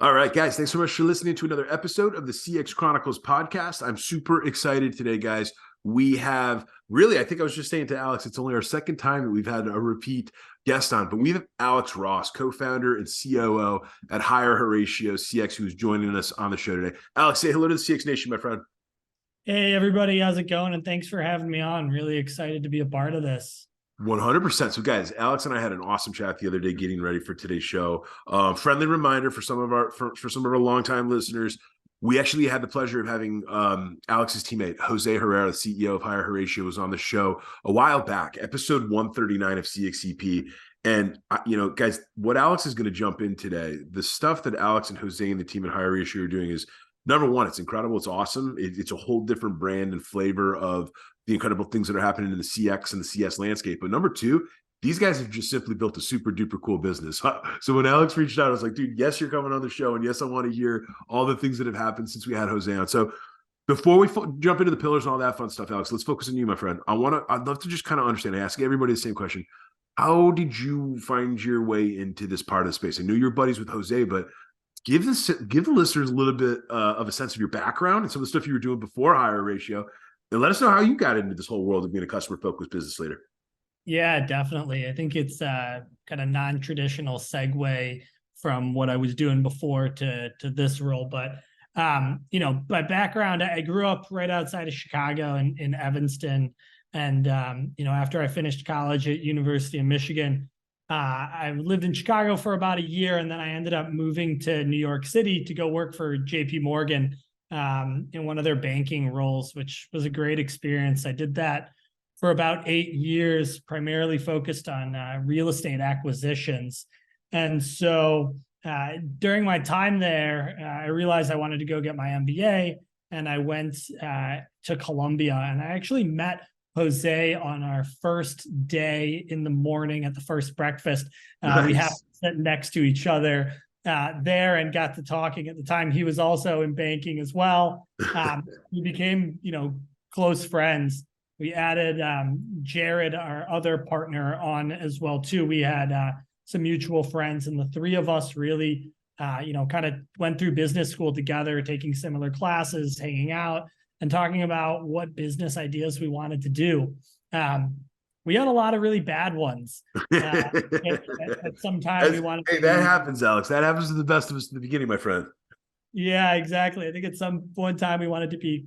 All right, guys, thanks so much for listening to another episode of the CX Chronicles podcast. I'm super excited today, guys. We have really, I think I was just saying to Alex, it's only our second time that we've had a repeat guest on, but we have Alex Ross, co-founder and COO at Higher Hario CX, who's joining us on the show today. Alex, say hello to the CX Nation, my friend. Hey, everybody, how's it going? And thanks for having me on. Really excited to be a part of this. 100%. So, guys, Alex and I had an awesome chat the other day getting ready for today's show. Friendly reminder for some of our longtime listeners, we actually had the pleasure of having Alex's teammate Jose Herrera, the CEO of Higher Hario, was on the show a while back, episode 139 of CXCP. And guys, what Alex is going to jump in today, the stuff that Alex and Jose and the team at Higher Hario are doing is, number one, it's incredible. It's awesome. It's a whole different brand and flavor of the incredible things that are happening in the CX and the CS landscape. But number two, these guys have just simply built a super duper cool business. So when Alex reached out, I was like, dude, yes, you're coming on the show. And yes, I want to hear all the things that have happened since we had Jose on. So before we jump into the pillars and all that fun stuff, Alex, let's focus on you, my friend. I'd love to just kind of understand, I ask everybody the same question. How did you find your way into this part of the space? I knew you're buddies with Jose, but give the listeners a little bit of a sense of your background and some of the stuff you were doing before Higher Hario, and let us know how you got into this whole world of being a customer-focused business leader. Yeah, definitely. I think it's a kind of non-traditional segue from what I was doing before to this role. But my background, I grew up right outside of Chicago in Evanston. And after I finished college at University of Michigan, I lived in Chicago for about a year, and then I ended up moving to New York City to go work for JP Morgan in one of their banking roles, which was a great experience. I did that for about 8 years, primarily focused on real estate acquisitions. And so during my time there, I realized I wanted to go get my MBA, and I went to Columbia, and I actually met Jose on our first day in the morning at the first breakfast. Nice. We happened to sit next to each other there and got to talking. At the time, he was also in banking as well. We became, close friends. We added Jared, our other partner, on as well too. We had some mutual friends, and the three of us really, kind of went through business school together, taking similar classes, hanging out, and talking about what business ideas we wanted to do. We had a lot of really bad ones. At some time, we wanted. Hey, that happens, Alex. That happens to the best of us in the beginning, my friend. Yeah, exactly. I think at some one time we wanted to be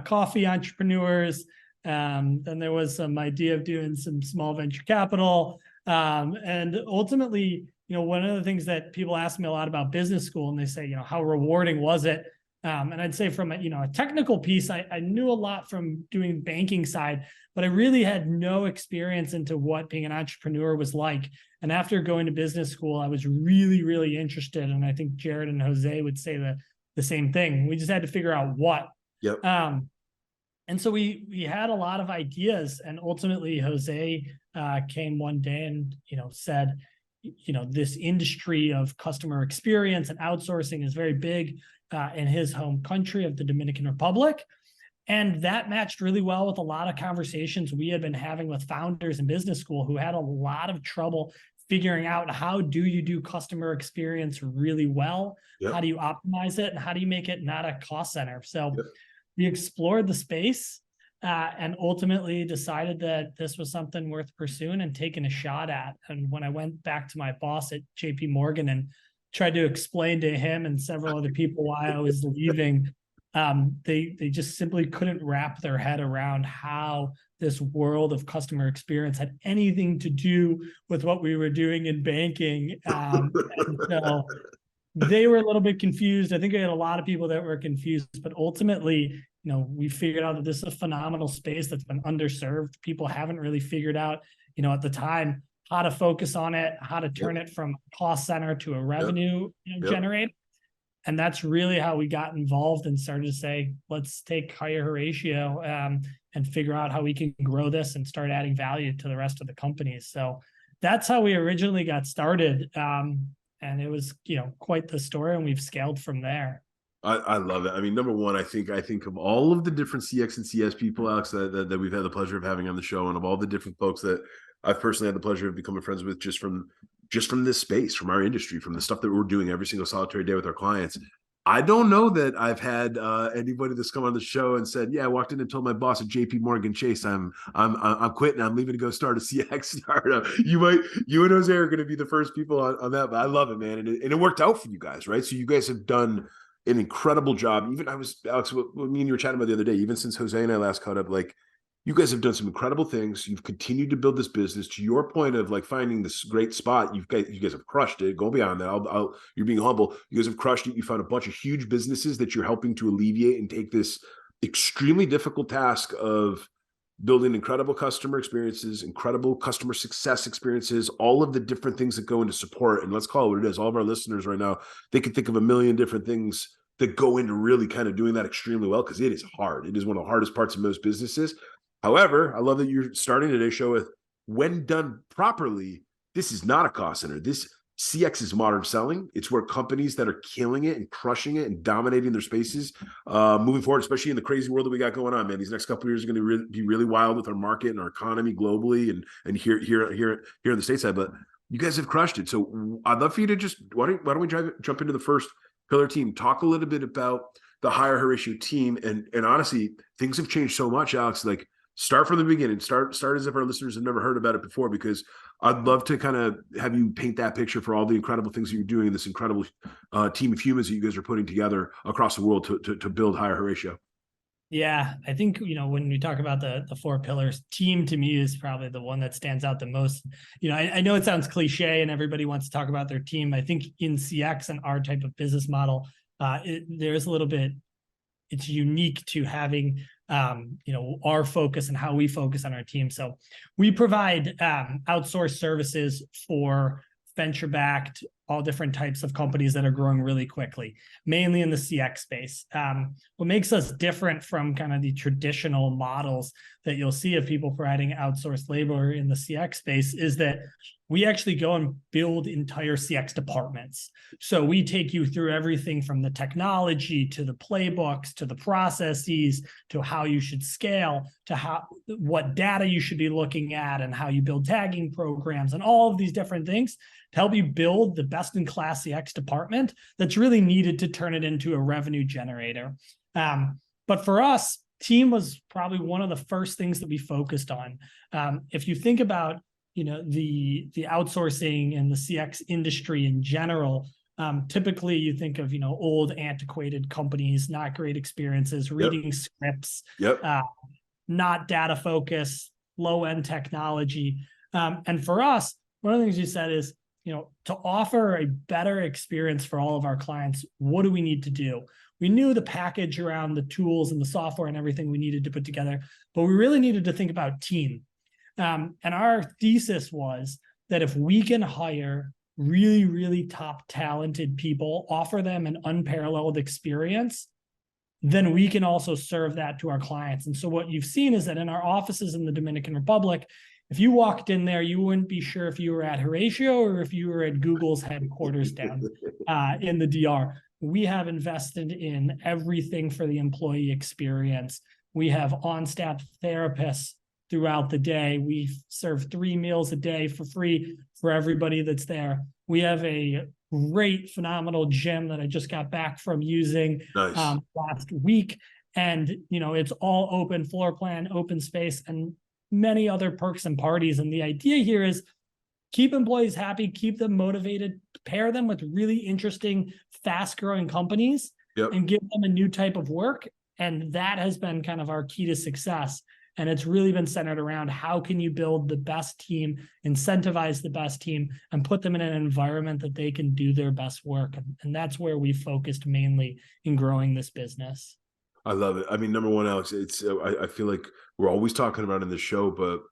coffee entrepreneurs. Then there was some idea of doing some small venture capital. And ultimately, one of the things that people ask me a lot about business school, and they say, how rewarding was it? And I'd say from a technical piece, I knew a lot from doing banking side, but I really had no experience into what being an entrepreneur was like. And after going to business school, I was really, really interested. And I think Jared and Jose would say the same thing. We just had to figure out what. Yep. And so we had a lot of ideas, and ultimately Jose came one day and said, this industry of customer experience and outsourcing is very big in his home country of the Dominican Republic. And that matched really well with a lot of conversations we had been having with founders in business school who had a lot of trouble figuring out, how do you do customer experience really well? Yep. How do you optimize it? And how do you make it not a cost center? So yep. We explored the space and ultimately decided that this was something worth pursuing and taking a shot at. And when I went back to my boss at JP Morgan and tried to explain to him and several other people why I was leaving, they just simply couldn't wrap their head around how this world of customer experience had anything to do with what we were doing in banking. And so they were a little bit confused. I think I had a lot of people that were confused, but ultimately, we figured out that this is a phenomenal space that's been underserved. People haven't really figured out, at the time, how to focus on it, how to turn it from a cost center to a revenue generator. And that's really how we got involved and started to say, let's take Higher Hario and figure out how we can grow this and start adding value to the rest of the companies. So that's how we originally got started. And it was, quite the story, and we've scaled from there. I love it. I mean, number one, I think of all of the different CX and CS people, Alex, that we've had the pleasure of having on the show, and of all the different folks that I've personally had the pleasure of becoming friends with just from just from this space, from our industry, from the stuff that we're doing every single solitary day with our clients. I don't know that I've had anybody that's come on the show and said, "Yeah, I walked in and told my boss at JP Morgan Chase, I'm quitting. I'm leaving to go start a CX startup." You and Jose are going to be the first people on that. But I love it, man, and it worked out for you guys, right? So you guys have done an incredible job. Even Alex, what me and you were chatting about the other day. Even since Jose and I last caught up, like, you guys have done some incredible things. You've continued to build this business. To your point of like finding this great spot, you guys have crushed it. Go beyond that. You're being humble. You guys have crushed it. You found a bunch of huge businesses that you're helping to alleviate and take this extremely difficult task of building incredible customer experiences, incredible customer success experiences, all of the different things that go into support. And let's call it what it is. All of our listeners right now, they can think of a million different things that go into really kind of doing that extremely well, because it is hard. It is one of the hardest parts of most businesses. However, I love that you're starting today's show with, when done properly, this is not a cost center. This CX is modern selling. It's where companies that are killing it and crushing it and dominating their spaces moving forward, especially in the crazy world that we got going on, man. These next couple of years are going to be really wild with our market and our economy globally and here in the stateside. But you guys have crushed it. So I'd love for you to just, why don't we jump into the first pillar team? Talk a little bit about the Higher Hario team. And honestly, things have changed so much, Alex. Like, start from the beginning. Start as if our listeners have never heard about it before, because I'd love to kind of have you paint that picture for all the incredible things that you're doing, this incredible team of humans that you guys are putting together across the world to build Higher Hario. Yeah, I think, when we talk about the four pillars, team to me is probably the one that stands out the most. I know it sounds cliche and everybody wants to talk about their team. I think in CX and our type of business model, there's a little bit, it's unique to having our focus and how we focus on our team. So we provide outsourced services for venture-backed, all different types of companies that are growing really quickly, mainly in the CX space. What makes us different from kind of the traditional models that you'll see of people providing outsourced labor in the CX space is that we actually go and build entire CX departments. So we take you through everything from the technology to the playbooks to the processes to how you should scale to what data you should be looking at and how you build tagging programs and all of these different things to help you build the best-in-class CX department that's really needed to turn it into a revenue generator. But for us, team was probably one of the first things that we focused on. If you think about the outsourcing and the CX industry in general, typically you think of old antiquated companies, not great experiences, reading scripts, not data focused, low end technology. And for us, one of the things you said is, to offer a better experience for all of our clients, what do we need to do? We knew the package around the tools and the software and everything we needed to put together, but we really needed to think about team. And our thesis was that if we can hire really, really top talented people, offer them an unparalleled experience, then we can also serve that to our clients. And so what you've seen is that in our offices in the Dominican Republic, if you walked in there, you wouldn't be sure if you were at Haratio or if you were at Google's headquarters down in the DR. We have invested in everything for the employee experience. We have on-staff therapists throughout the day. We serve 3 meals a day for free for everybody that's there. We have a great, phenomenal gym that I just got back from using last week. And, it's all open floor plan, open space, and many other perks and parties. And the idea here is keep employees happy, keep them motivated, pair them with really interesting, fast-growing companies, and give them a new type of work. And that has been kind of our key to success. And it's really been centered around how can you build the best team, incentivize the best team, and put them in an environment that they can do their best work. And that's where we focused mainly in growing this business. I love it. I mean, number one, Alex, it's I feel like we're always talking about in the show, but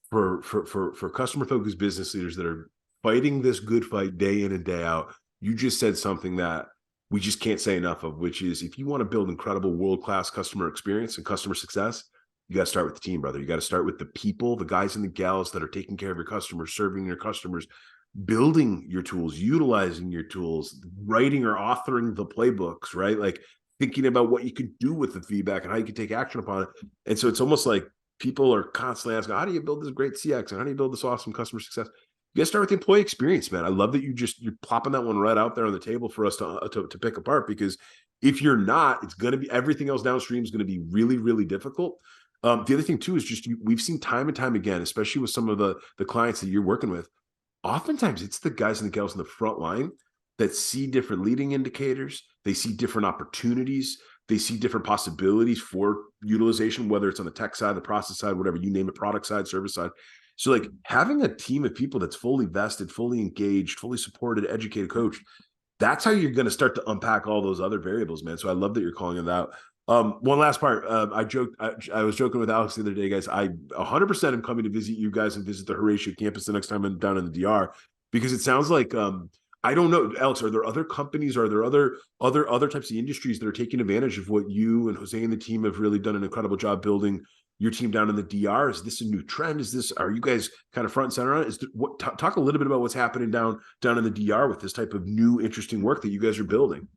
for customer focused business leaders that are fighting this good fight day in and day out, you just said something that we just can't say enough of, which is if you want to build incredible world-class customer experience and customer success, you got to start with the team, brother. You got to start with the people, the guys and the gals that are taking care of your customers, serving your customers, building your tools, utilizing your tools, writing or authoring the playbooks, right? Like thinking about what you could do with the feedback and how you can take action upon it. And so it's almost like people are constantly asking, how do you build this great CX? And how do you build this awesome customer success? you guys start with the employee experience, man. I love that you're plopping that one right out there on the table for us to pick apart, because if you're not, it's going to be, everything else downstream is going to be really, really difficult. The other thing too is just we've seen time and time again, especially with some of the clients that you're working with. Oftentimes, it's the guys and the gals in the front line that see different leading indicators. They see different opportunities. They see different possibilities for utilization, whether it's on the tech side, the process side, whatever you name it, product side, service side. So, like, having a team of people that's fully vested, fully engaged, fully supported, educated, coached, that's how you're going to start to unpack all those other variables, man. So I love that you're calling it out. One last part. I was joking with Alex the other day, guys. I 100% am coming to visit you guys and visit the Haratio campus the next time I'm down in the DR, because it sounds like, I don't know, Alex, are there other companies, are there other types of industries that are taking advantage of what you and Jose and the team have really done an incredible job building your team down in the DR? Is this a new trend? Are you guys kind of front and center on it? Talk a little bit about what's happening down in the DR with this type of new, interesting work that you guys are building.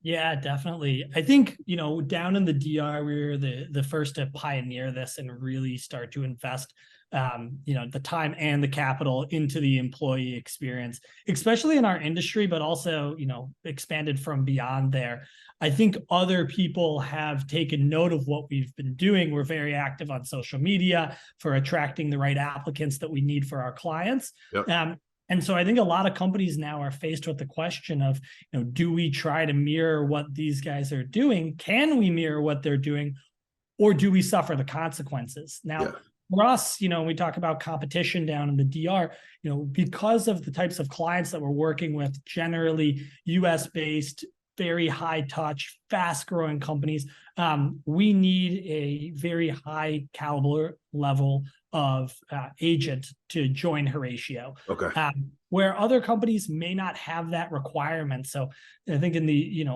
Yeah, definitely. I think, down in the DR, we were the first to pioneer this and really start to invest, the time and the capital into the employee experience, especially in our industry, but also, expanded from beyond there. I think other people have taken note of what we've been doing. We're very active on social media for attracting the right applicants that we need for our clients. Yep. And so I think a lot of companies now are faced with the question of, do we try to mirror what these guys are doing? Can we mirror what they're doing? Or do we suffer the consequences? Now, for us, we talk about competition down in the DR, because of the types of clients that we're working with, generally US-based, very high touch, fast growing companies, we need a very high caliber level of agent to join Haratio. Okay. Where other companies may not have that requirement. So I think in the,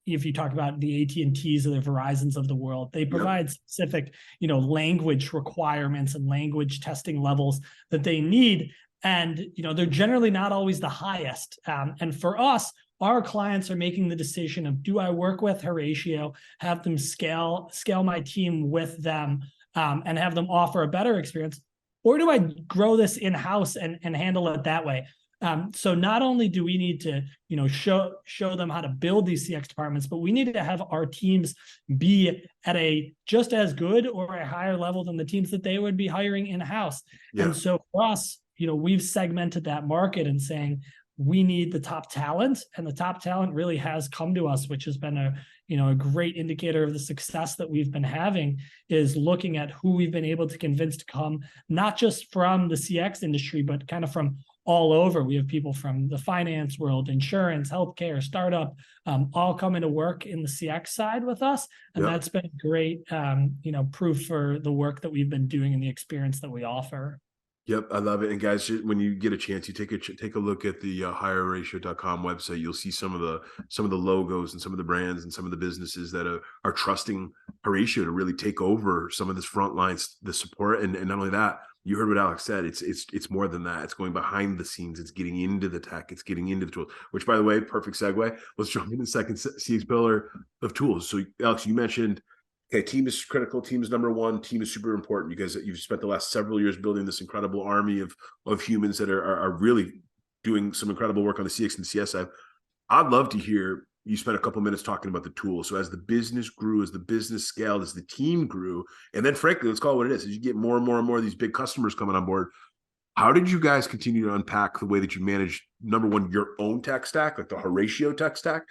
if you talk about the AT&Ts or the Verizons of the world, they provide specific, language requirements and language testing levels that they need. And, they're generally not always the highest. And for us, our clients are making the decision of, do I work with Haratio, have them scale my team with them, and have them offer a better experience, or do I grow this in-house and handle it that way? So not only do we need to, show them how to build these CX departments, but we need to have our teams be at a just as good or a higher level than the teams that they would be hiring in-house. Yeah. And so for us, we've segmented that market and saying, we need the top talent, and the top talent really has come to us, which has been a great indicator of the success that we've been having, is looking at who we've been able to convince to come, not just from the CX industry, but kind of from all over. We have people from the finance world, insurance, healthcare, startup, all coming to work in the CX side with us. And that's been great, proof for the work that we've been doing and the experience that we offer. Yep, I love it. And guys, when you get a chance, you take a look at the higherhario.com website. You'll see some of the logos and some of the brands and some of the businesses that are trusting Haratio to really take over some of this front lines, the support, and not only that, you heard what Alex said. It's more than that. It's going behind the scenes. It's getting into the tech. It's getting into the tools. Which, by the way, perfect segue. Let's jump into the second CX pillar of tools. So, Alex, you mentioned, okay, team is critical. Team is number one. Team is super important. You guys, you've spent the last several years building this incredible army of humans that are really doing some incredible work on the CX and the CS side. I'd love to hear you spent a couple minutes talking about the tools. So as the business grew, as the business scaled, as the team grew, and then frankly, let's call it what it is, as you get more and more and more of these big customers coming on board, how did you guys continue to unpack the way that you manage, number one, your own tech stack, like the Haratio tech stack?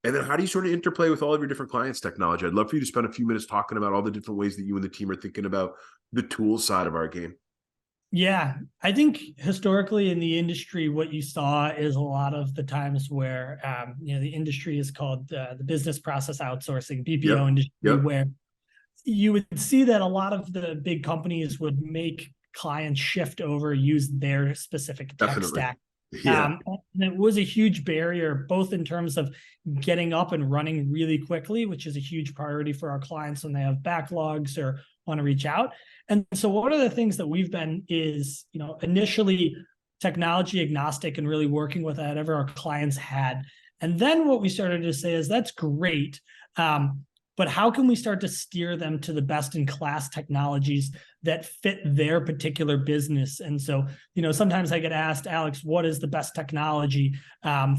And then how do you sort of interplay with all of your different clients' technology? I'd love for you to spend a few minutes talking about all the different ways that you and the team are thinking about the tools side of our game. Yeah, I think historically in the industry, what you saw is a lot of the times where, the industry is called the business process outsourcing, BPO industry, where you would see that a lot of the big companies would make clients shift over, use their specific tech stack. Yeah. And it was a huge barrier, both in terms of getting up and running really quickly, which is a huge priority for our clients when they have backlogs or want to reach out. And so one of the things that we've been is, initially technology agnostic and really working with whatever our clients had. And then what we started to say is, that's great. But but how can we start to steer them to the best in class technologies that fit their particular business? And so, sometimes I get asked, Alex, what is the best technology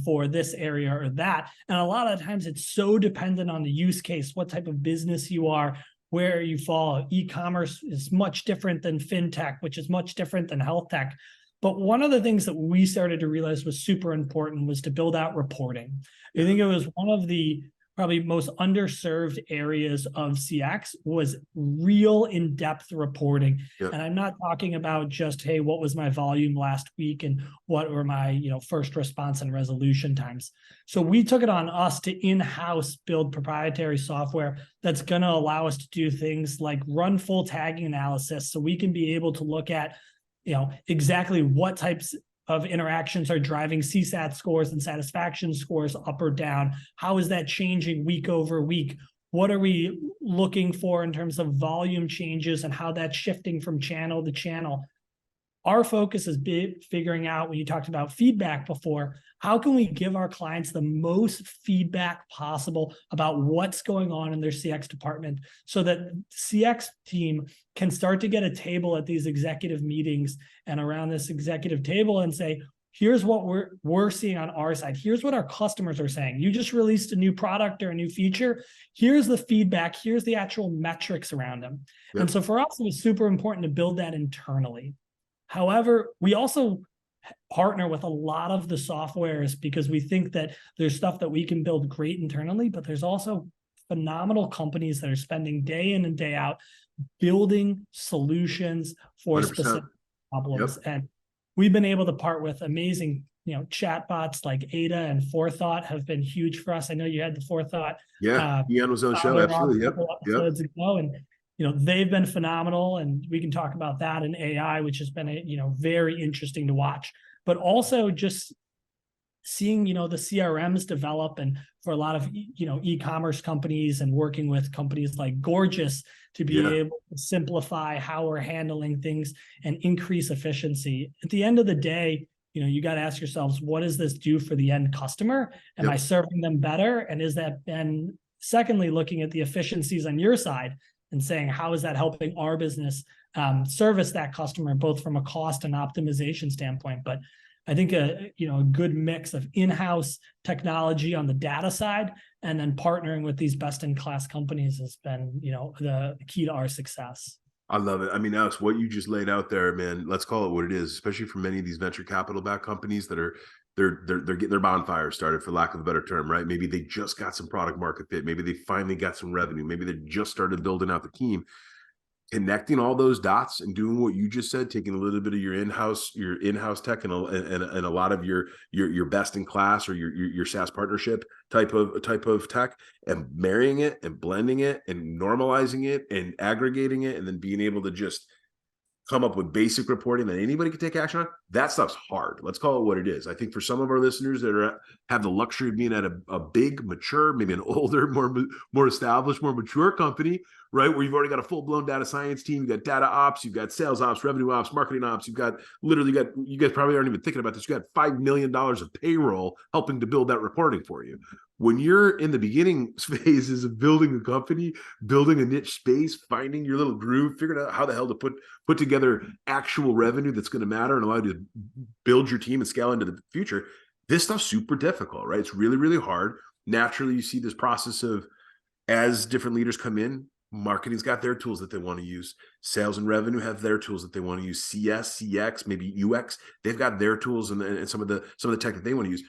for this area or that? And a lot of times it's so dependent on the use case, what type of business you are, where you fall. E-commerce is much different than fintech, which is much different than health tech. But one of the things that we started to realize was super important was to build out reporting. I think it was one of the probably most underserved areas of CX was real in-depth reporting. Yeah. And I'm not talking about just, hey, what was my volume last week and what were my, first response and resolution times. So we took it on us to in-house build proprietary software that's going to allow us to do things like run full tagging analysis, so we can be able to look at exactly what types of interactions are driving CSAT scores and satisfaction scores up or down. How is that changing week over week? What are we looking for in terms of volume changes and how that's shifting from channel to channel? Our focus is figuring out, when you talked about feedback before, how can we give our clients the most feedback possible about what's going on in their CX department, so that CX team can start to get a table at these executive meetings and around this executive table and say, here's what we're seeing on our side. Here's what our customers are saying. You just released a new product or a new feature. Here's the feedback. Here's the actual metrics around them. Yep. And so for us, it was super important to build that internally. However, we also partner with a lot of the softwares because we think that there's stuff that we can build great internally, but there's also phenomenal companies that are spending day in and day out building solutions for 100%. Specific problems. Yep. And we've been able to part with amazing, chatbots like Ada and Forethought have been huge for us. I know you had the Forethought. Yeah, Ian was on the show. Absolutely. Yep. Episodes ago, and they've been phenomenal, and we can talk about that in AI, which has been very interesting to watch. But also just seeing the CRMs develop, and for a lot of e-commerce companies, and working with companies like Gorgeous to be able to simplify how we're handling things and increase efficiency. At the end of the day, you got to ask yourselves, what does this do for the end customer? Am I serving them better? And is that, and secondly, looking at the efficiencies on your side and saying, how is that helping our business service that customer, both from a cost and optimization standpoint? But I think a good mix of in-house technology on the data side and then partnering with these best-in-class companies has been, the key to our success. I love it. I mean, Alex, what you just laid out there, man, let's call it what it is, especially for many of these venture capital-backed companies that are they're getting their bonfire started, for lack of a better term, right? Maybe they just got some product market fit. Maybe they finally got some revenue. Maybe they just started building out the team. Connecting all those dots and doing what you just said, taking a little bit of your in-house tech and a lot of your best in class or your SaaS partnership type of tech, and marrying it and blending it and normalizing it and aggregating it, and then being able to just come up with basic reporting that anybody can take action on. That stuff's hard. Let's call it what it is. I think for some of our listeners that have the luxury of being at a big, mature, maybe an older, more established, more mature company, right, where you've already got a full-blown data science team, you've got data ops, you've got sales ops, revenue ops, marketing ops, you guys probably aren't even thinking about this, you got $5 million of payroll helping to build that reporting for you. When you're in the beginning phases of building a company, building a niche space, finding your little groove, figuring out how the hell to put together actual revenue that's going to matter and allow you to build your team and scale into the future, this stuff's super difficult, right? It's really, really hard. Naturally, you see this process of, as different leaders come in, marketing's got their tools that they want to use. Sales and revenue have their tools that they want to use. CS, CX, maybe UX, they've got their tools and some of the tech that they want to use.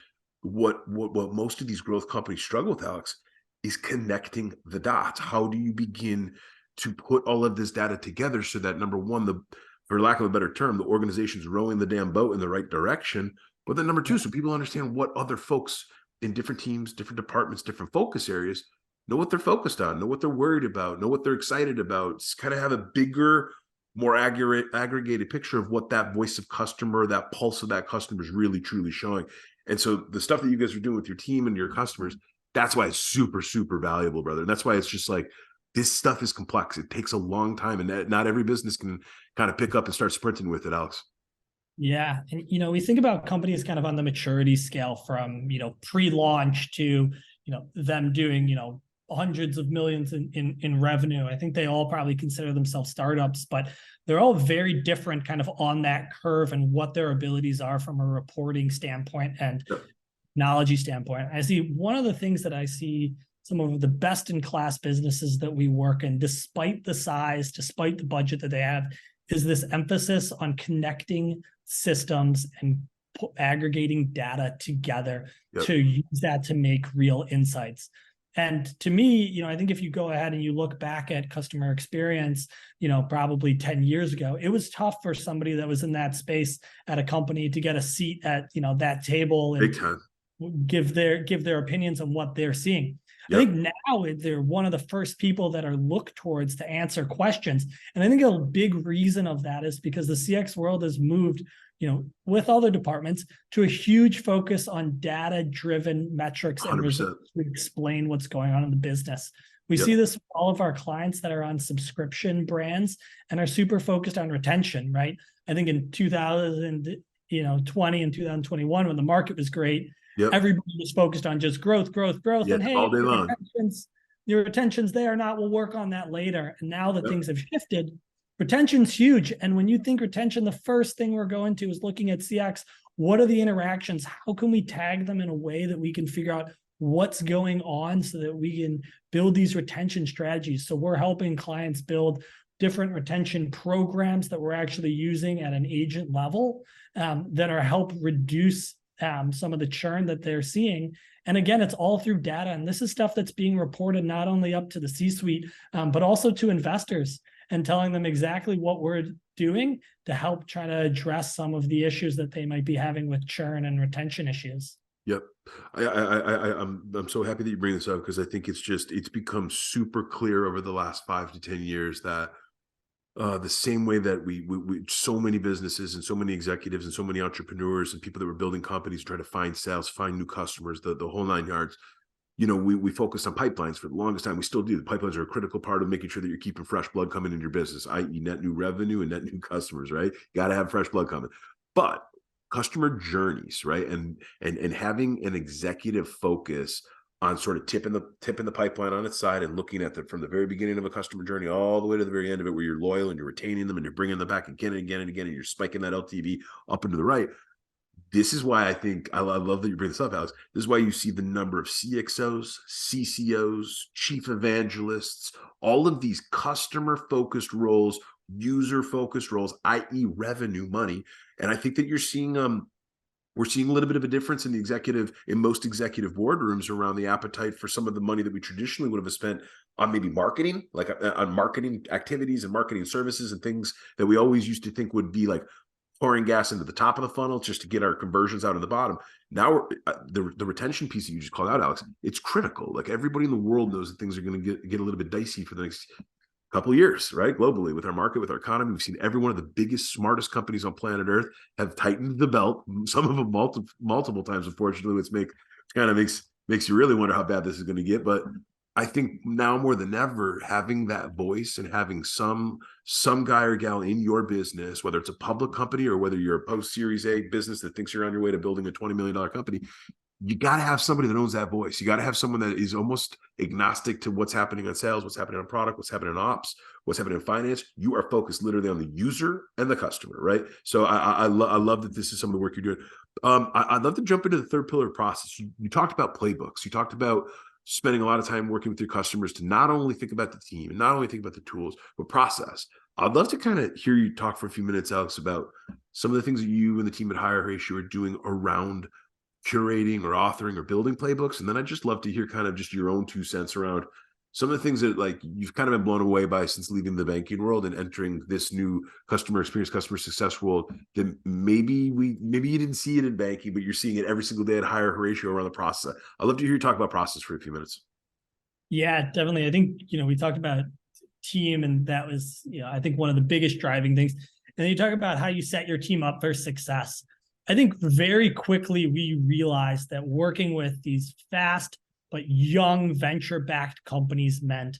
What most of these growth companies struggle with, Alex, is connecting the dots. How do you begin to put all of this data together so that, number one, for lack of a better term, the organization's rowing the damn boat in the right direction. But then number two, so people understand what other folks in different teams, different departments, different focus areas know what they're focused on, know what they're worried about, know what they're excited about. Just kind of have a bigger, more aggregated picture of what that voice of customer, that pulse of that customer is really, truly showing. And so the stuff that you guys are doing with your team and your customers, that's why it's super, super valuable, brother. And that's why it's just like, this stuff is complex. It takes a long time, and not every business can kind of pick up and start sprinting with it, Alex. Yeah. And, we think about companies kind of on the maturity scale from, pre-launch to, them doing, hundreds of millions in revenue. I think they all probably consider themselves startups, but they're all very different kind of on that curve and what their abilities are from a reporting standpoint and technology standpoint. I see one of the things that I see some of the best in class businesses that we work in, despite the size, despite the budget that they have, is this emphasis on connecting systems and aggregating data together to use that to make real insights. And to me, I think if you go ahead and you look back at customer experience, probably 10 years ago, it was tough for somebody that was in that space at a company to get a seat at, that table and give their opinions on what they're seeing. I think now they're one of the first people that are looked towards to answer questions. And I think a big reason of that is because the CX world has moved, with other departments to a huge focus on data-driven metrics 100%. And results to explain what's going on in the business. We see this with all of our clients that are on subscription brands and are super focused on retention, right? I think in 2020 and 2021, when the market was great, everybody was focused on just growth. And hey, all day long. Your retention's there, not, we'll work on that later. And now that things have shifted, retention's huge. And when you think retention, the first thing we're going to is looking at CX. What are the interactions? How can we tag them in a way that we can figure out what's going on so that we can build these retention strategies? So we're helping clients build different retention programs that we're actually using at an agent level that are help reduce some of the churn that they're seeing. And again, it's all through data. And this is stuff that's being reported not only up to the C-suite, but also to investors, and telling them exactly what we're doing to help try to address some of the issues that they might be having with churn and retention issues. Yep. I'm so happy that you bring this up, because I think it's become super clear over the last 5 to 10 years that the same way that we so many businesses and so many executives and so many entrepreneurs and people that were building companies try to find sales, find new customers, the whole 9 yards. We focused on pipelines for the longest time. We still do. The pipelines are a critical part of making sure that you're keeping fresh blood coming into your business, i.e. net new revenue and net new customers, right? You got to have fresh blood coming. But customer journeys, right? And having an executive focus on sort of tipping the pipeline on its side and looking at from the very beginning of a customer journey all the way to the very end of it, where you're loyal and you're retaining them and you're bringing them back again and again and again, and you're spiking that LTV up and to the right. This is why I think I love that you bring this up, Alex. This is why you see the number of CXOs, CCOs, chief evangelists, all of these customer-focused roles, user-focused roles, i.e. revenue, money. And I think that we're seeing a little bit of a difference in most executive boardrooms around the appetite for some of the money that we traditionally would have spent on maybe marketing, like on marketing activities and marketing services and things that we always used to think would be like pouring gas into the top of the funnel just to get our conversions out of the bottom. Now the retention piece that you just called out, Alex, it's critical. Like everybody in the world knows that things are going to get a little bit dicey for the next couple of years, right? Globally, with our market, with our economy, we've seen every one of the biggest, smartest companies on planet Earth have tightened the belt. Some of them multiple times, unfortunately, which makes you really wonder how bad this is going to get. But I think now more than ever, having that voice and having some guy or gal in your business, whether it's a public company or whether you're a post-Series A business that thinks you're on your way to building a $20 million company, you got to have somebody that owns that voice. You got to have someone that is almost agnostic to what's happening on sales, what's happening on product, what's happening in ops, what's happening in finance. You are focused literally on the user and the customer, right? So I love that this is some of the work you're doing. I'd love to jump into the third pillar of process. You talked about playbooks. You talked about spending a lot of time working with your customers to not only think about the team and not only think about the tools, but process. I'd love to kind of hear you talk for a few minutes, Alex, about some of the things that you and the team at Higher Hario are doing around curating or authoring or building playbooks. And then I'd just love to hear kind of just your own 2 cents around some of the things that like you've kind of been blown away by since leaving the banking world and entering this new customer experience, customer success world that maybe you didn't see it in banking, but you're seeing it every single day at Higher Hario around the process. I'd love to hear you talk about process for a few minutes. Yeah, definitely. I think, we talked about team, and that was, I think one of the biggest driving things. And then you talk about how you set your team up for success. I think very quickly we realized that working with these fast but young venture-backed companies meant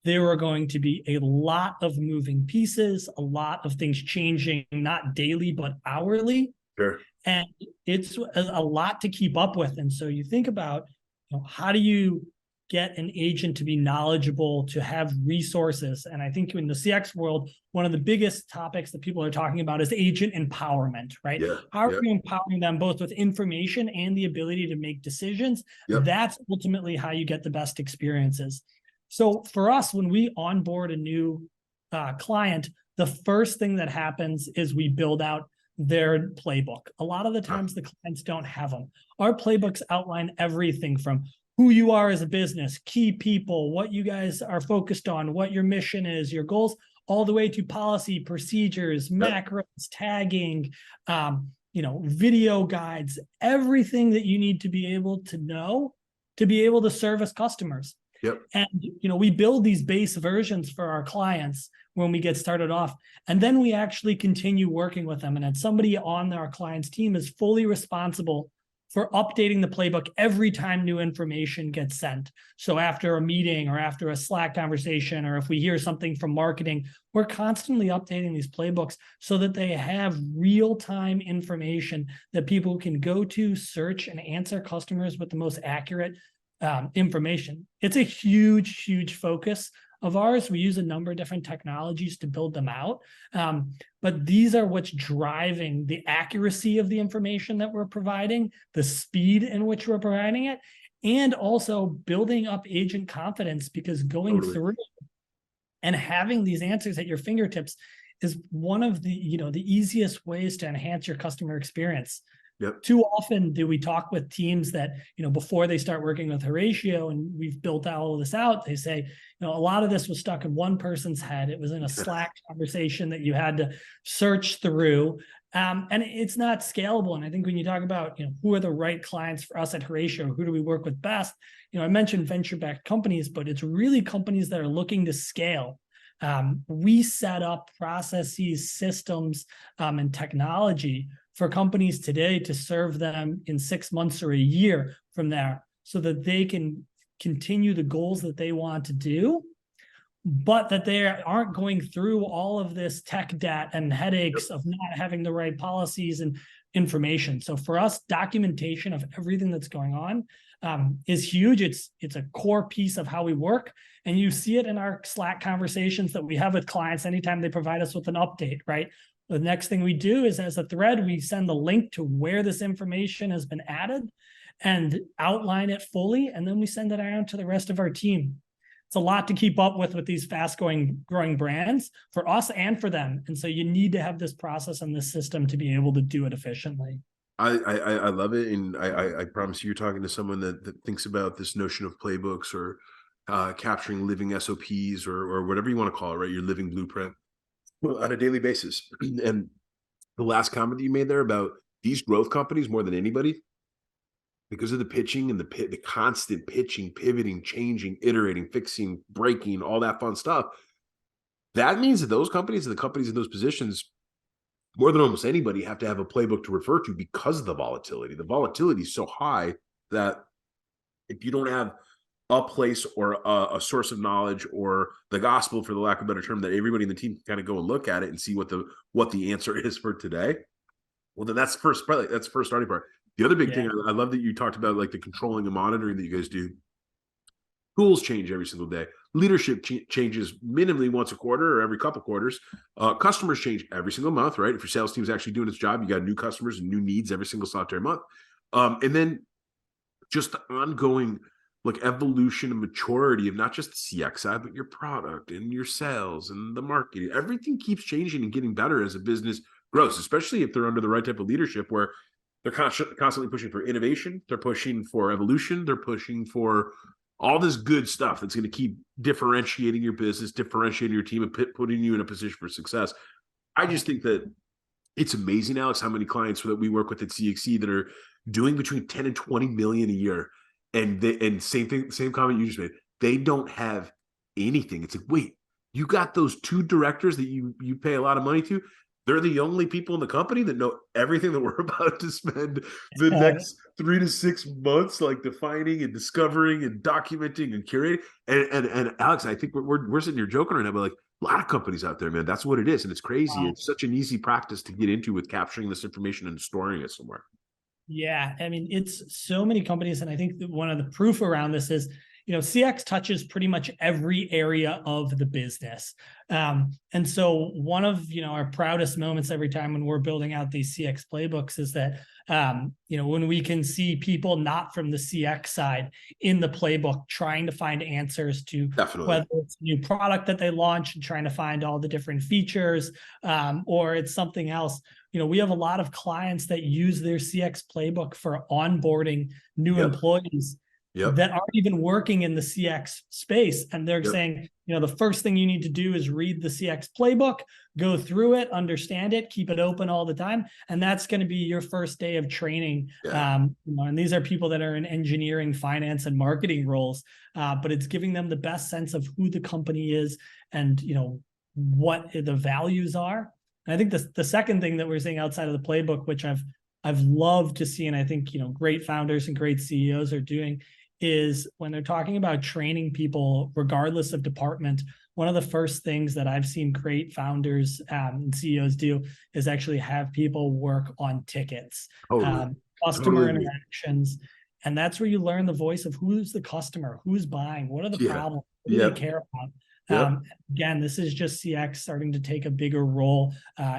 there were going to be a lot of moving pieces, a lot of things changing, not daily, but hourly. Sure. And it's a lot to keep up with. And so you think about, how do you get an agent to be knowledgeable, to have resources. And I think in the CX world, one of the biggest topics that people are talking about is agent empowerment, right? Yeah. How are you empowering them both with information and the ability to make decisions? Yep. That's ultimately how you get the best experiences. So for us, when we onboard a new client, the first thing that happens is we build out their playbook. A lot of the times the clients don't have them. Our playbooks outline everything from who you are as a business, key people, what you guys are focused on, what your mission is, your goals, all the way to policy, procedures, macros, tagging, video guides, everything that you need to be able to know to be able to service customers. Yep. And, we build these base versions for our clients when we get started off, and then we actually continue working with them. And then somebody on our client's team is fully responsible for updating the playbook every time new information gets sent. So after a meeting or after a Slack conversation, or if we hear something from marketing, we're constantly updating these playbooks so that they have real-time information that people can go to, search, and answer customers with the most accurate information. It's a huge, huge focus of ours. We use a number of different technologies to build them out. But these are what's driving the accuracy of the information that we're providing, the speed in which we're providing it, and also building up agent confidence, because going through and having these answers at your fingertips is one of the, the easiest ways to enhance your customer experience. Yep. Too often do we talk with teams that, before they start working with Haratio and we've built all of this out, they say, a lot of this was stuck in one person's head. It was in a Slack conversation that you had to search through. And it's not scalable. And I think when you talk about, who are the right clients for us at Haratio, who do we work with best? I mentioned venture-backed companies, but it's really companies that are looking to scale. We set up processes, systems, and technology for companies today to serve them in 6 months or a year from there, so that they can continue the goals that they want to do, but that they aren't going through all of this tech debt and headaches of not having the right policies and information. So for us, documentation of everything that's going on is huge. It's a core piece of how we work. And you see it in our Slack conversations that we have with clients anytime they provide us with an update, right? The next thing we do is, as a thread, we send the link to where this information has been added and outline it fully, and then we send it around to the rest of our team. It's a lot to keep up with these growing brands, for us and for them. And so you need to have this process and this system to be able to do it efficiently. I love it. And I promise you're talking to someone that thinks about this notion of playbooks or capturing living SOPs or whatever you want to call it, right? Your living blueprint on a daily basis. And the last comment that you made there about these growth companies, more than anybody, because of the pitching and the constant pitching, pivoting, changing, iterating, fixing, breaking, all that fun stuff, that means that those companies and the companies in those positions, more than almost anybody, have to have a playbook to refer to because of the volatility. The volatility is so high that if you don't have a place or a source of knowledge or the gospel, for the lack of a better term, that everybody in the team can kind of go and look at it and see what the answer is for today, well, then that's the first starting part. The other big thing, I love that you talked about, like, the controlling and monitoring that you guys do. Tools change every single day. Leadership changes minimally once a quarter or every couple quarters. Customers change every single month, right? If your sales team is actually doing its job, you got new customers and new needs every single solitary month. And then just the ongoing, like, evolution and maturity of not just the CX side, but your product and your sales and the marketing. Everything keeps changing and getting better as a business grows, especially if they're under the right type of leadership, where they're constantly pushing for innovation. They're pushing for evolution. They're pushing for all this good stuff that's going to keep differentiating your business, differentiating your team, and putting you in a position for success. I just think that it's amazing, Alex, how many clients that we work with at CXC that are doing between 10 and 20 million a year. And same comment you just made. They don't have anything. It's like, wait, you got those two directors that you pay a lot of money to? They're the only people in the company that know everything that we're about to spend the next 3 to 6 months, like, defining and discovering and documenting and curating. And Alex, I think we're sitting here joking right now, but, like, a lot of companies out there, man, that's what it is. And it's crazy. Wow. It's such an easy practice to get into with capturing this information and storing it somewhere. Yeah. I mean, it's so many companies. And I think that one of the proof around this is, CX touches pretty much every area of the business. And so one of, our proudest moments every time when we're building out these CX playbooks is that, when we can see people not from the CX side in the playbook trying to find answers to whether it's a new product that they launch and trying to find all the different features, or it's something else. We have a lot of clients that use their CX playbook for onboarding new employees that aren't even working in the CX space. And they're saying, the first thing you need to do is read the CX playbook, go through it, understand it, keep it open all the time. And that's going to be your first day of training. And these are people that are in engineering, finance, and marketing roles, but it's giving them the best sense of who the company is and, what the values are. And I think the second thing that we're seeing outside of the playbook, which I've loved to see, and I think, great founders and great CEOs are doing, is when they're talking about training people, regardless of department, one of the first things that I've seen great founders and CEOs do is actually have people work on tickets, customer interactions. And that's where you learn the voice of who's the customer, who's buying, what are the problems, what do they care about? Again, this is just CX starting to take a bigger role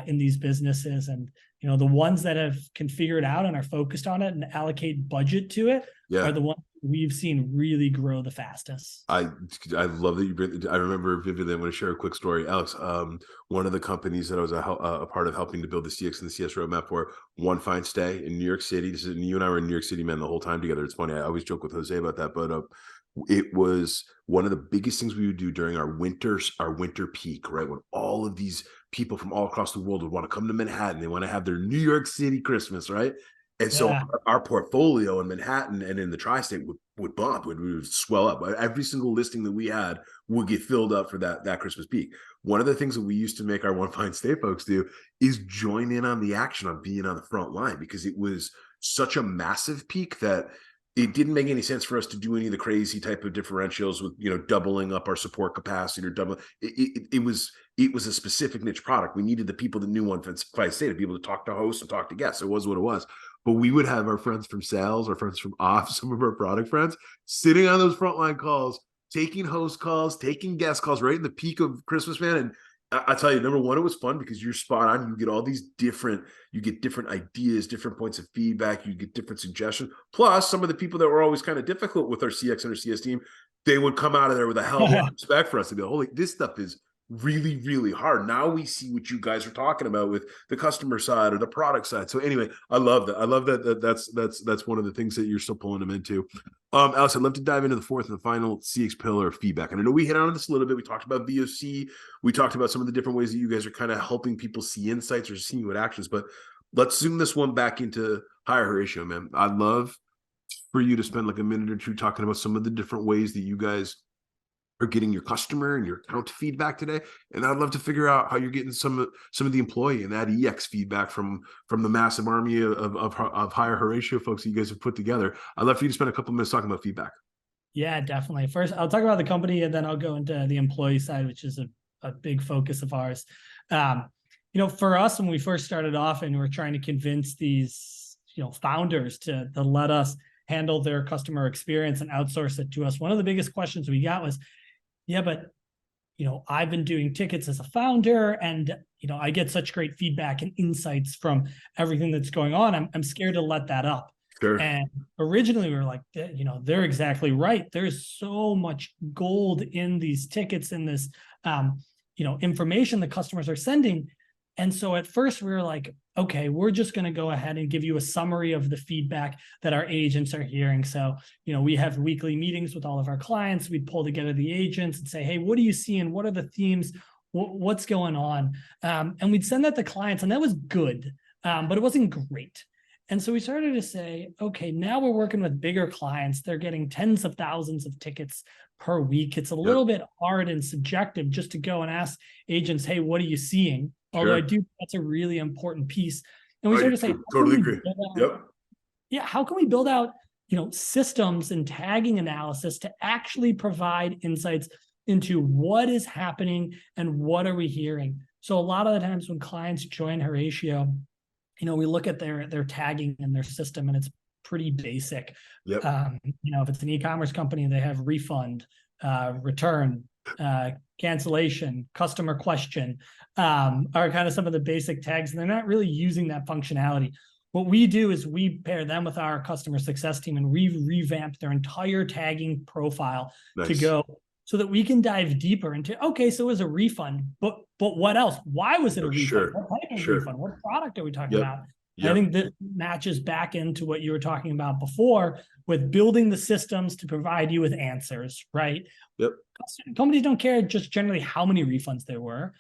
in these businesses. And, the ones that can figure it out and are focused on it and allocate budget to it are the ones we've seen really grow the fastest. I love that you bring. I remember vividly. I'm going to share a quick story, Alex. One of the companies that I was a part of helping to build the CX and the CS roadmap for, one fine stay in New York City. This is, you and I were in New York City, man, the whole time together. It's funny. I always joke with Jose about that, but it was one of the biggest things we would do during our winter peak, right? When all of these people from all across the world would want to come to Manhattan. They want to have their New York City Christmas, right? And so our portfolio in Manhattan and in the tri-state would bump, would swell up. Every single listing that we had would get filled up for that Christmas peak. One of the things that we used to make our One Fine Stay folks do is join in on the action, on being on the front line, because it was such a massive peak that it didn't make any sense for us to do any of the crazy type of differentials with, doubling up our support capacity or doubling. It was a specific niche product. We needed the people that knew One Fine Stay to be able to talk to hosts and talk to guests. It was what it was. But we would have our friends from sales, our friends from ops, some of our product friends sitting on those frontline calls, taking host calls, taking guest calls right in the peak of Christmas, man. And I tell you, number one, it was fun because you're spot on. You get all these different ideas, different points of feedback. You get different suggestions. Plus, some of the people that were always kind of difficult with our CX and our CS team, they would come out of there with a hell of a respect for us and be like, holy, this stuff is really, really hard. Now we see what you guys are talking about with the customer side or the product side. So anyway, I love that. I love that. That's one of the things that you're still pulling them into. Alex, I'd love to dive into the fourth and the final CX pillar of feedback. And I know we hit on this a little bit. We talked about VOC. We talked about some of the different ways that you guys are kind of helping people see insights or seeing what actions, but let's zoom this one back into Higher Hario, man. I'd love for you to spend like a minute or two talking about some of the different ways that you guys are getting your customer and your account feedback today. And I'd love to figure out how you're getting some of the employee and that EX feedback from the massive army of Higher Hario folks that you guys have put together. I'd love for you to spend a couple minutes talking about feedback. Yeah, definitely. First, I'll talk about the company and then I'll go into the employee side, which is a big focus of ours. For us, when we first started off and we're trying to convince these, founders to let us handle their customer experience and outsource it to us, one of the biggest questions we got was, yeah, but, I've been doing tickets as a founder and, I get such great feedback and insights from everything that's going on. I'm scared to let that up. Sure. And originally we were like, they're exactly right. There's so much gold in these tickets, in this, information the customers are sending. And so at first we were like, okay, we're just going to go ahead and give you a summary of the feedback that our agents are hearing. So, we have weekly meetings with all of our clients. We'd pull together the agents and say, hey, what are you seeing? What are the themes? What's going on? And we'd send that to clients, and that was good, but it wasn't great. And so we started to say, okay, now we're working with bigger clients. They're getting tens of thousands of tickets per week. It's a little bit hard and subjective just to go and ask agents, hey, what are you seeing? Although I do think that's a really important piece. And we started to say, totally agree. How can we build out, systems and tagging analysis to actually provide insights into what is happening and what are we hearing? So a lot of the times when clients join Haratio, we look at their tagging and their system, and it's pretty basic. Yep. If it's an e-commerce company, they have refund, return, cancellation, customer question, are kind of some of the basic tags, and they're not really using that functionality. What we do is we pair them with our customer success team, and we revamp their entire tagging profile to go so that we can dive deeper into, okay, so it was a refund, but what else? Why was it a refund? What type of refund? What product are we talking about? I think that matches back into what you were talking about before with building the systems to provide you with answers, right? Companies don't care just generally how many refunds there were.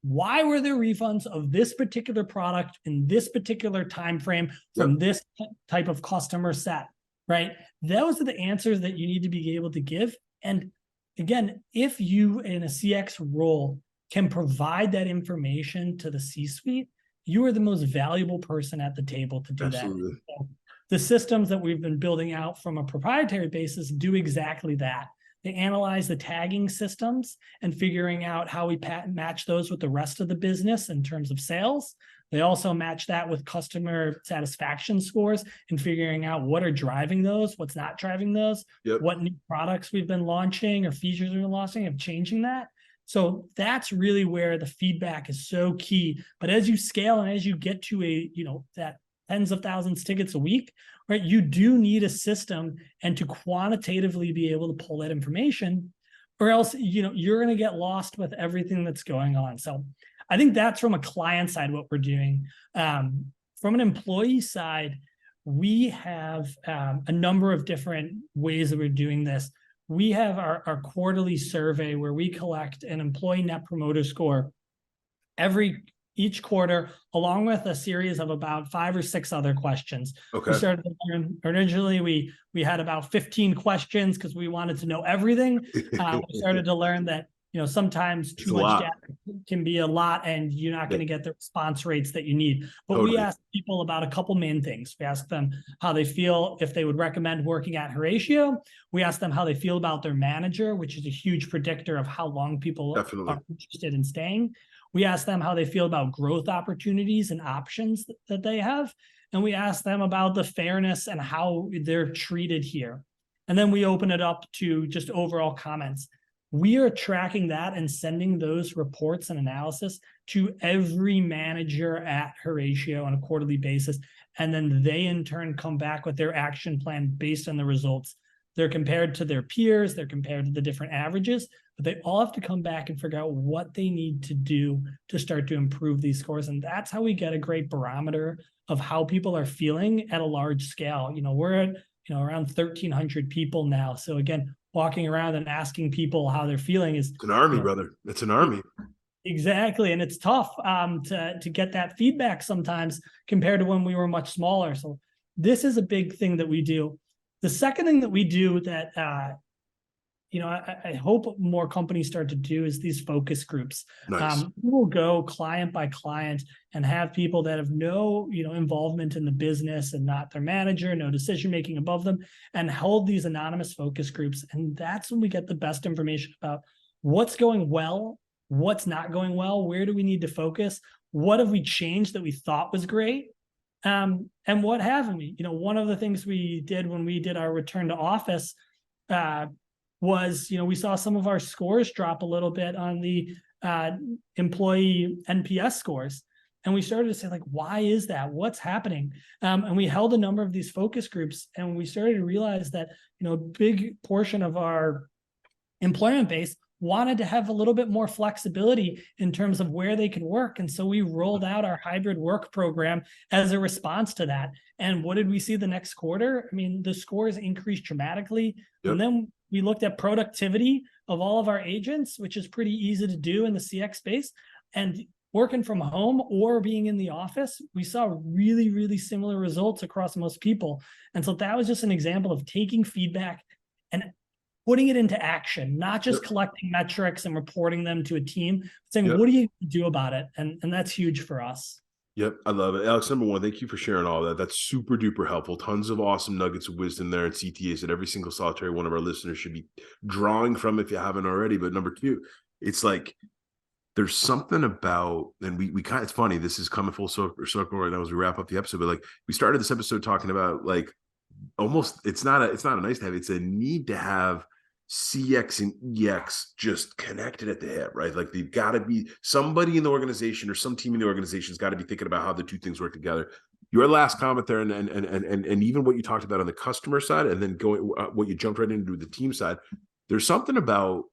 Why were there refunds of this particular product in this particular time frame from this type of customer set, right? Those are the answers that you need to be able to give. And again, if you in a CX role can provide that information to the C-suite, you are the most valuable person at the table to do that. So the systems that we've been building out from a proprietary basis do exactly that. They analyze the tagging systems and figuring out how we match those with the rest of the business in terms of sales. They also match that with customer satisfaction scores and figuring out what are driving those, what's not driving those, what new products we've been launching or features we've been launching of changing that. So that's really where the feedback is so key. But as you scale and as you get to that tens of thousands tickets a week, right, you do need a system and to quantitatively be able to pull that information, or else, you're going to get lost with everything that's going on. So I think that's from a client side, what we're doing. From an employee side, we have a number of different ways that we're doing this. We have our quarterly survey where we collect an employee net promoter score each quarter, along with a series of about 5 or 6 other questions. We started to learn, originally we had about 15 questions because we wanted to know everything. We started to learn that sometimes too much data can be a lot, and you're not going to get the response rates that you need. But we asked people about a couple main things. We asked them how they feel, if they would recommend working at Haratio. We asked them how they feel about their manager, which is a huge predictor of how long people are interested in staying. We asked them how they feel about growth opportunities and options that they have. And we asked them about the fairness and how they're treated here. And then we open it up to just overall comments. We are tracking that and sending those reports and analysis to every manager at Haratio on a quarterly basis. And then they in turn come back with their action plan based on the results. They're compared to their peers, they're compared to the different averages, but they all have to come back and figure out what they need to do to start to improve these scores. And that's how we get a great barometer of how people are feeling at a large scale. We're at around 1,300 people now. So again, walking around and asking people how they're feeling is— It's an army, brother. It's an army. Exactly. And it's tough to get that feedback sometimes compared to when we were much smaller. So this is a big thing that we do. The second thing that we do that, I hope more companies start to do is these focus groups. Nice. We will go client by client and have people that have no, involvement in the business and not their manager, no decision-making above them, and hold these anonymous focus groups. And that's when we get the best information about what's going well, what's not going well, where do we need to focus, what have we changed that we thought was great, and what haven't we? One of the things we did when we did our return to office was, we saw some of our scores drop a little bit on the employee NPS scores. And we started to say, why is that? What's happening? And we held a number of these focus groups, and we started to realize that, a big portion of our employment base wanted to have a little bit more flexibility in terms of where they could work. And so we rolled out our hybrid work program as a response to that. And what did we see the next quarter? The scores increased dramatically. And then we looked at productivity of all of our agents, which is pretty easy to do in the CX space. And working from home or being in the office, we saw really, really similar results across most people. And so that was just an example of taking feedback and putting it into action, not just collecting metrics and reporting them to a team, saying, what do you do about it? And that's huge for us. Yep, I love it. Alex, number one, thank you for sharing all that. That's super duper helpful. Tons of awesome nuggets of wisdom there and CTAs that every single solitary one of our listeners should be drawing from if you haven't already. But number two, it's there's something about, and we kind of, it's funny, this is coming full circle right now as we wrap up the episode, but like we started this episode talking about like almost, it's not a nice to have, it's a need to have CX and EX just connected at the hip, right? Like they've got to be, somebody in the organization or some team in the organization has got to be thinking about how the two things work together. Your last comment there, and even what you talked about on the customer side, and then going what you jumped right into the team side, there's something about,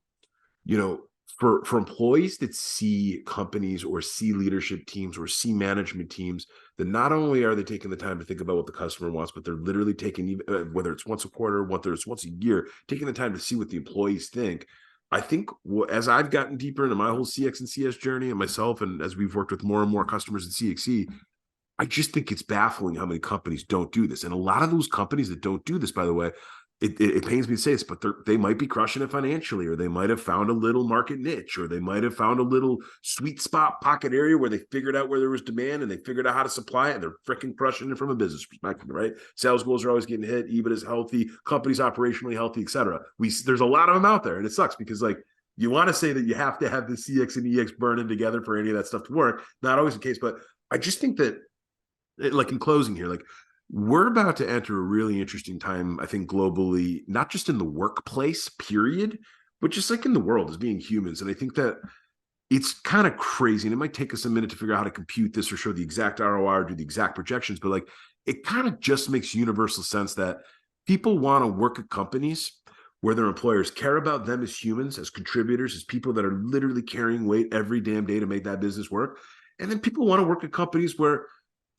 you know, for employees that see companies or see leadership teams or see management teams, that not only are they taking the time to think about what the customer wants, but they're literally taking, whether it's once a quarter, whether it's once a year, taking the time to see what the employees think. I think as I've gotten deeper into my whole CX and CS journey, and myself, and as we've worked with more and more customers in CXC, I just think it's baffling how many companies don't do this. And a lot of those companies that don't do this, by the way, it pains me to say this, but they might be crushing it financially, or they might have found a little market niche, or they might have found a little sweet spot pocket area where they figured out where there was demand and they figured out how to supply it, and they're freaking crushing it from a business perspective, right? Sales goals are always getting hit, EBIT is healthy, companies operationally healthy, et cetera. There's a lot of them out there, and it sucks because like you want to say that you have to have the CX and EX burning together for any of that stuff to work. Not always the case, but I just think that, like in closing here, like we're about to enter a really interesting time, I think, globally, not just in the workplace, period, but just like in the world as being humans. And I think that it's kind of crazy. And it might take us a minute to figure out how to compute this or show the exact ROI or do the exact projections, but like it kind of just makes universal sense that people want to work at companies where their employers care about them as humans, as contributors, as people that are literally carrying weight every damn day to make that business work. And then people want to work at companies where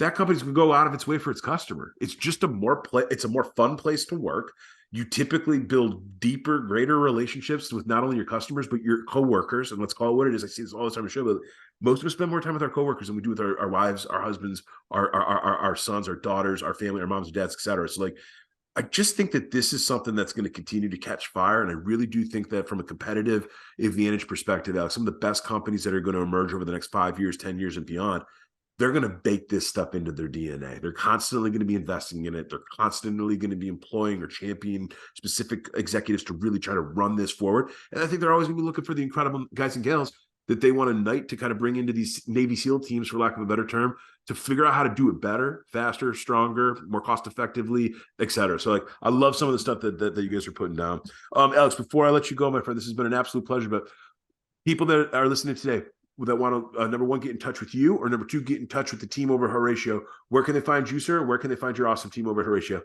that company's going to go out of its way for its customer. It's just it's a more fun place to work. You typically build deeper, greater relationships with not only your customers, but your coworkers. And let's call it what it is. I see this all the time on the show, but most of us spend more time with our coworkers than we do with our wives, our husbands, our sons, our daughters, our family, our moms and dads, et cetera. So like, I just think that this is something that's going to continue to catch fire. And I really do think that from a competitive advantage perspective, Alex, some of the best companies that are going to emerge over the next 5 years, 10 years and beyond, they're going to bake this stuff into their DNA. They're constantly going to be investing in it. They're constantly going to be employing or championing specific executives to really try to run this forward. And I think they're always going to be looking for the incredible guys and gals that they want to knight to kind of bring into these Navy SEAL teams, for lack of a better term, to figure out how to do it better, faster, stronger, more cost effectively, et cetera. So like, I love some of the stuff that you guys are putting down. Alex, before I let you go, my friend, this has been an absolute pleasure, but people that are listening today, that want to, number one, get in touch with you, or number two, get in touch with the team over at Haratio, where can they find you, sir? Where can they find your awesome team over at Haratio?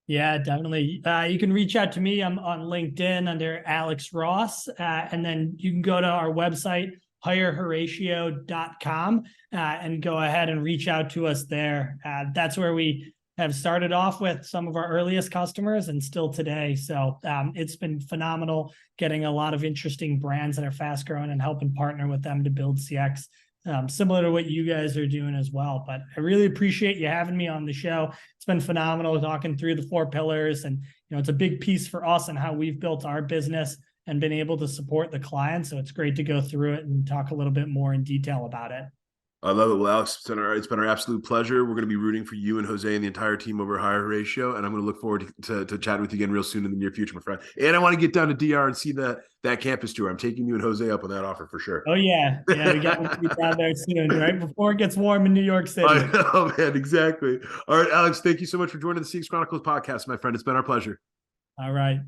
Yeah, definitely. You can reach out to me. I'm on LinkedIn under Alex Ross. And then you can go to our website, higherharatio.com, and go ahead and reach out to us there. That's where we have started off with some of our earliest customers and still today. So it's been phenomenal getting a lot of interesting brands that are fast growing and helping partner with them to build CX, similar to what you guys are doing as well. But I really appreciate you having me on the show. It's been phenomenal talking through the 4 pillars. And, it's a big piece for us and how we've built our business and been able to support the clients. So it's great to go through it and talk a little bit more in detail about it. I love it. Well, Alex, it's been our absolute pleasure. We're going to be rooting for you and Jose and the entire team over at Higher Hario, and I'm going to look forward to chatting with you again real soon in the near future, my friend. And I want to get down to DR and see that campus tour. I'm taking you and Jose up on that offer for sure. Oh yeah, we got to be down there soon, right before it gets warm in New York City. I know, man, exactly. All right, Alex, thank you so much for joining the CX Chronicles podcast, my friend. It's been our pleasure. All right.